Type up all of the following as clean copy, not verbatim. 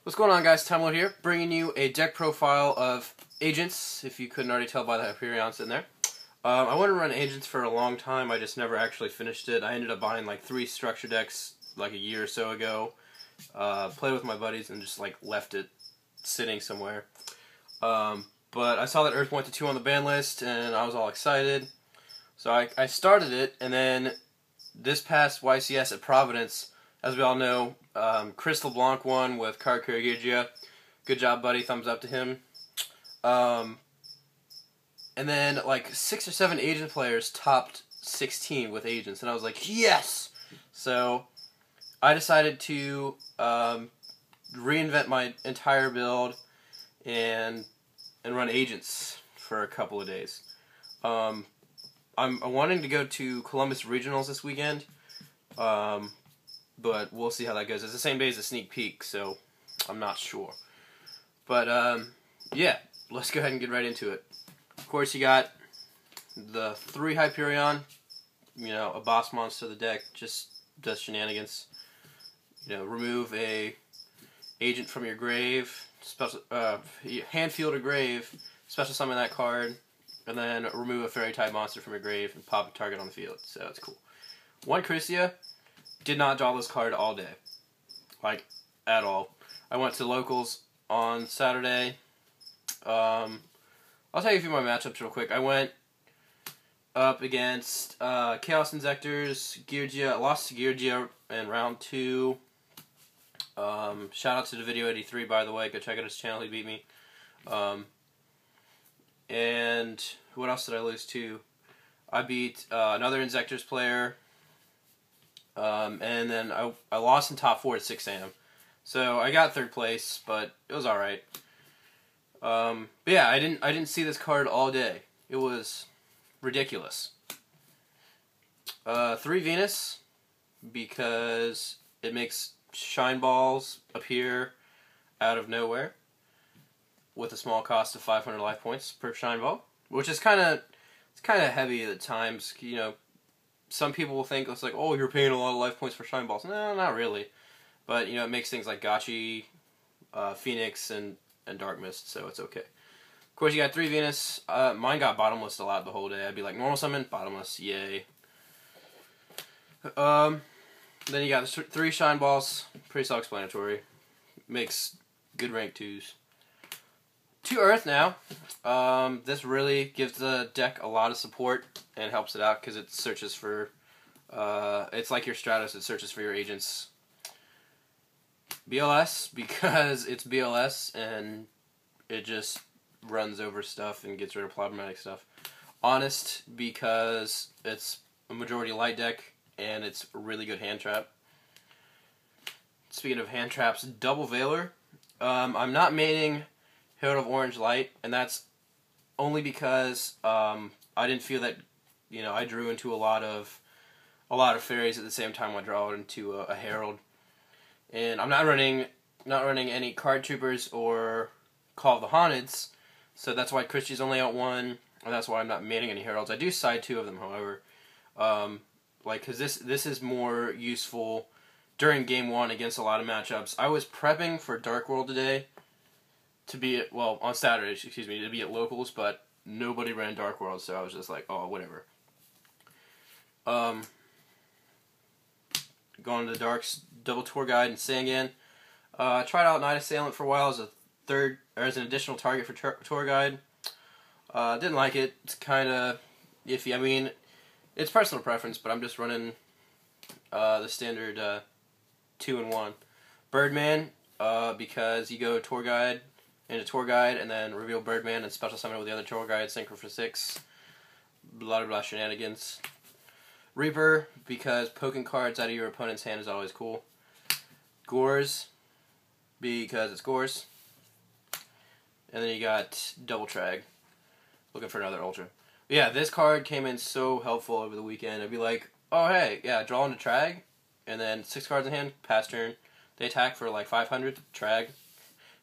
What's going on, guys? Timelord here, bringing you a deck profile of Agents, if you couldn't already tell by the Hyperion sitting there. I wanted to run Agents for a long time, I just never actually finished it. I ended up buying like 3 structure decks like a year or so ago, played with my buddies and just like left it sitting somewhere. But I saw that Earth went to 2 on the ban list and I was all excited. So I started it, and then this past YCS at Providence, as we all know, Chris LeBlanc won with Card Courage. Good job, buddy. Thumbs up to him. And then like 6 or 7 agent players topped 16 with agents, and I was like, yes! So I decided to reinvent my entire build and run agents for a couple of days. I'm wanting to go to Columbus Regionals this weekend. But we'll see how that goes. It's the same day as a sneak peek, so I'm not sure. But, yeah, let's go ahead and get right into it. Of course, you got the 3 Hyperion, a boss monster of the deck, just does shenanigans. Remove a agent from your grave, hand field a grave, special summon that card, and then remove a fairy type monster from your grave and pop a target on the field, so that's cool. 1 Chrystia. Did not draw this card all day. Like, at all. I went to locals on Saturday. I'll tell you a few of my matchups real quick. I went up against Chaos Inzectors, Geargia. I lost to Geargia in round 2. Shout out to Davidio83, by the way. Go check out his channel. He beat me. And what else did I lose to? I beat another Inzectors player. And then I lost in top 4 at 6 a.m. So I got 3rd place, but it was alright. But yeah, I didn't see this card all day. It was ridiculous. 3 Venus, because it makes shine balls appear out of nowhere with a small cost of 500 life points per shine ball, which is kind of heavy at times. Some people will think it's like, oh, you're paying a lot of life points for shine balls. No, not really. But, it makes things like Gotchi, Phoenix, and Dark Mist, so it's okay. Of course, you got 3 Venus. Mine got bottomless a lot the whole day. I'd be like, normal summon, bottomless, yay. Then you got 3 shine balls. Pretty self-explanatory. Makes good rank 2s. 2 Earth now. This really gives the deck a lot of support and helps it out because it searches for, it's like your Stratos, it searches for your agents. BLS, because it's BLS and it just runs over stuff and gets rid of problematic stuff. Honest, because it's a majority light deck and it's a really good hand trap. Speaking of hand traps, Double Veiler. I'm not maining Herald of Orange Light, and that's only because I didn't feel that I drew into a lot of fairies at the same time I draw into a Herald, and I'm not running any Card Troopers or Call of the Haunteds, so that's why Christie's only out 1, and that's why I'm not maining any Heralds. I do side 2 of them, however, because this is more useful during game 1 against a lot of matchups. I was prepping for Dark World today. To be at, on Saturday, excuse me, to be at locals, but nobody ran Dark World, so I was just like, oh, whatever. Going to the Darks, double tour guide and Sangan. I tried out Night Assailant for a while as as an additional target for tour guide. Didn't like it. It's kind of iffy. I mean, it's personal preference, but I'm just running the standard 2 and 1. Birdman, because you go tour guide into tour guide and then reveal Birdman and special summon with the other tour guide, synchro for 6. Blah blah blah shenanigans. Reaper, because poking cards out of your opponent's hand is always cool. Gores, because it's Gores. And then you got Double Trag, looking for another Ultra. But yeah, this card came in so helpful over the weekend. I'd be like, oh hey, yeah, draw into Trag, and then 6 cards in hand, pass turn. They attack for like 500, Trag.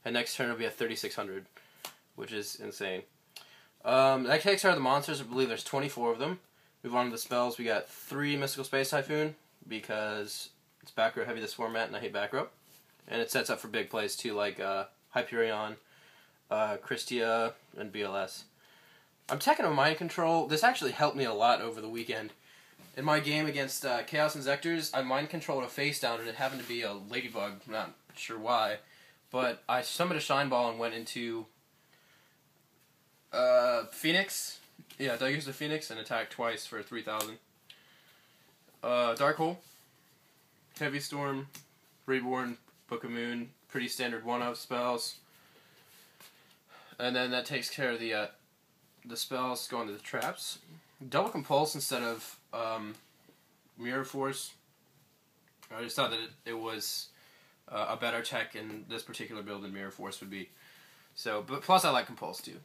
And next turn will be at 3,600, which is insane. That takes care of the monsters. I believe there's 24 of them. Move on to the spells. We got 3 Mystical Space Typhoon, because it's back row heavy this format, and I hate back row. and it sets up for big plays too, like Hyperion, Christia, and BLS. I'm taking a Mind Control. This actually helped me a lot over the weekend. In my game against Chaos Inzectors, I Mind Controlled a face down, and it happened to be a Ladybug. I'm not sure why. But I summoned a Shine Ball and went into Phoenix. Yeah, Daigusto Phoenix and attacked twice for 3,000. Dark Hole, Heavy Storm, Reborn, Book of Moon, pretty standard 1-of spells. And then that takes care of the spells going to the traps. Double Compulse instead of Mirror Force. I just thought that it was a better tech in this particular build than Mirror Force would be. So, but plus I like Compulse too.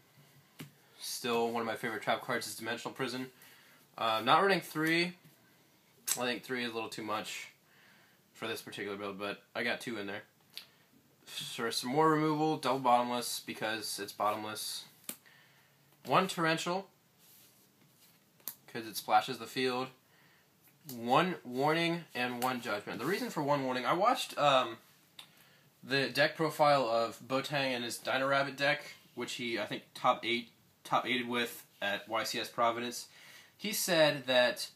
Still, one of my favorite trap cards is Dimensional Prison. Not running 3. I think 3 is a little too much for this particular build, but I got 2 in there. For some more removal, double Bottomless because it's bottomless. 1 Torrential because it splashes the field. 1 Warning and 1 Judgment. The reason for 1 Warning, I watched the deck profile of Botang and his Dino Rabbit deck, which he, I think, top 8'd with at YCS Providence. He said that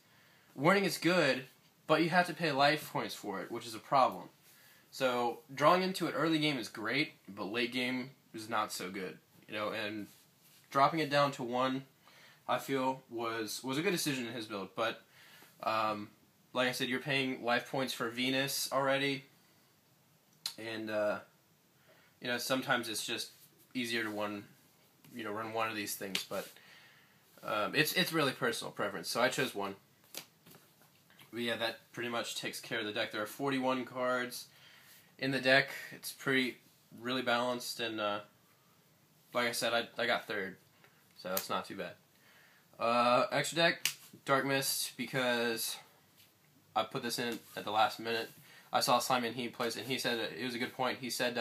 Warning is good, but you have to pay life points for it, which is a problem. So drawing into it early game is great, but late game is not so good. You know, and dropping it down to 1, I feel was a good decision in his build. But like I said, you're paying life points for Venus already, and you know, sometimes it's just easier to run one of these things. But it's really personal preference. So I chose 1. But yeah, that pretty much takes care of the deck. There are 41 cards in the deck. It's really balanced, and like I said, I got 3rd, so it's not too bad. Extra deck, Dark Mist, because I put this in at the last minute. I saw Simon He plays it, and he said it was a good point. He said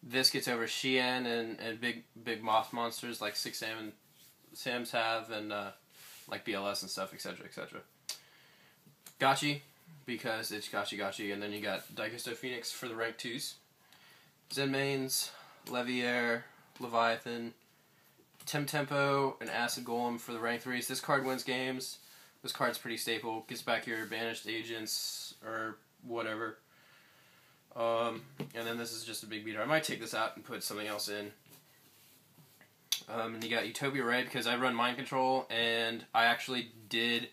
this gets over Xian and big moth monsters like 6 Sams have, and like BLS and stuff, etc., etc. Gotchi, because it's Gotchi, and then you got Daigusto Phoenix for the rank 2s. Zenmaines, Leviair, Leviathan, Tempo, and Acid Golem for the rank 3s. This card wins games. This card's pretty staple. Gets back your banished agents, or whatever. And then this is just a big beater. I might take this out and put something else in. And you got Utopia Ray, because I run Mind Control, and I actually did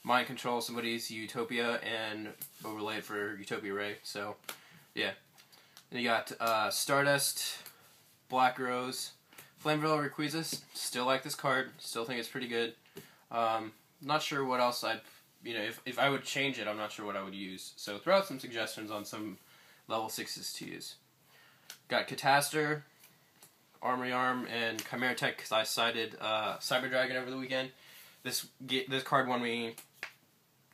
Mind Control somebody's Utopia and overlay it for Utopia Ray. So, yeah. Then you got Stardust, Black Rose, Flameveil Rayquaza. Still like this card. Still think it's pretty good. Not sure what else I'd... You know, if I would change it, I'm not sure what I would use. So throw out some suggestions on some level 6s to use. Got Catastor, Armory Arm, and Chimera Tech, because I sided Cyber Dragon over the weekend. This card won me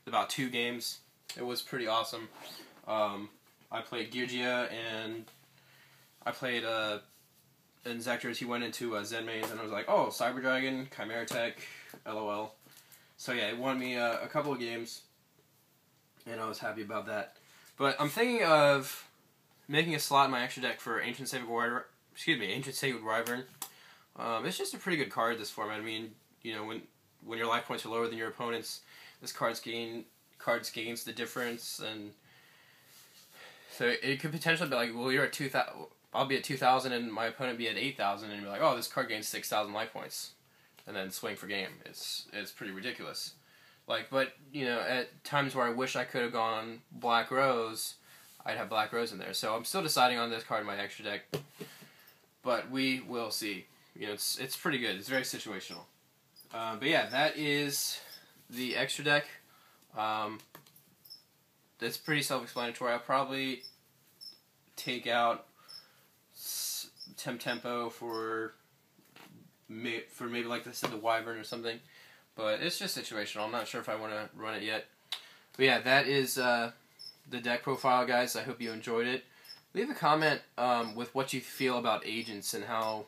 about 2 games. It was pretty awesome. I played Geargia, and I played Inzectors. He went into Zenmaines, and I was like, oh, Cyber Dragon, Chimera Tech, LOL. So yeah, it won me a couple of games, and I was happy about that. But I'm thinking of making a slot in my extra deck for Ancient Sacred Wyvern. It's just a pretty good card, this format. I mean, you know, when your life points are lower than your opponent's, this cards gains the difference, and so it could potentially be like, well, you're at 2,000, I'll be at 2,000, and my opponent be at 8,000, and you're like, oh, this card gains 6,000 life points, and then swing for game. It's pretty ridiculous. Like, but you know, at times where I wish I could have gone Black Rose, I'd have Black Rose in there. So I'm still deciding on this card in my extra deck, but we will see. You know, it's pretty good. It's very situational. But yeah, that is the extra deck. That's pretty self-explanatory. I'll probably take out Tempo for maybe, like I said, the Wyvern or something. But it's just situational. I'm not sure if I want to run it yet. But yeah, that is the deck profile, guys. I hope you enjoyed it. Leave a comment with what you feel about agents and how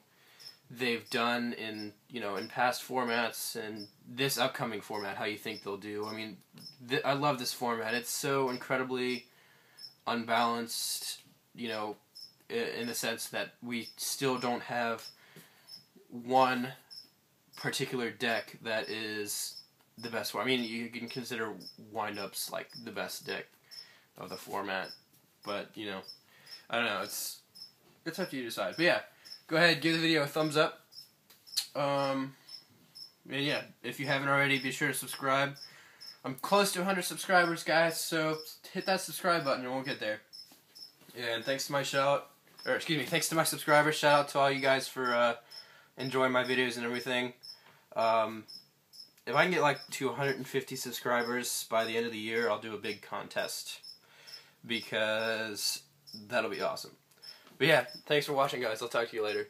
they've done in past formats and this upcoming format, how you think they'll do. I mean, I love this format. It's so incredibly unbalanced, you know, in the sense that we still don't have one particular deck that is the best one. I mean, you can consider Wind-Ups like the best deck of the format, but, you know, I don't know, it's up to you to decide. But yeah, go ahead, give the video a thumbs up. And yeah, if you haven't already, be sure to subscribe. I'm close to 100 subscribers, guys, so hit that subscribe button and we'll get there. Yeah, and thanks to my thanks to my subscribers. Shout out to all you guys for enjoying my videos and everything. If I can get like to 150 subscribers by the end of the year, I'll do a big contest, because that'll be awesome. But yeah, thanks for watching, guys. I'll talk to you later.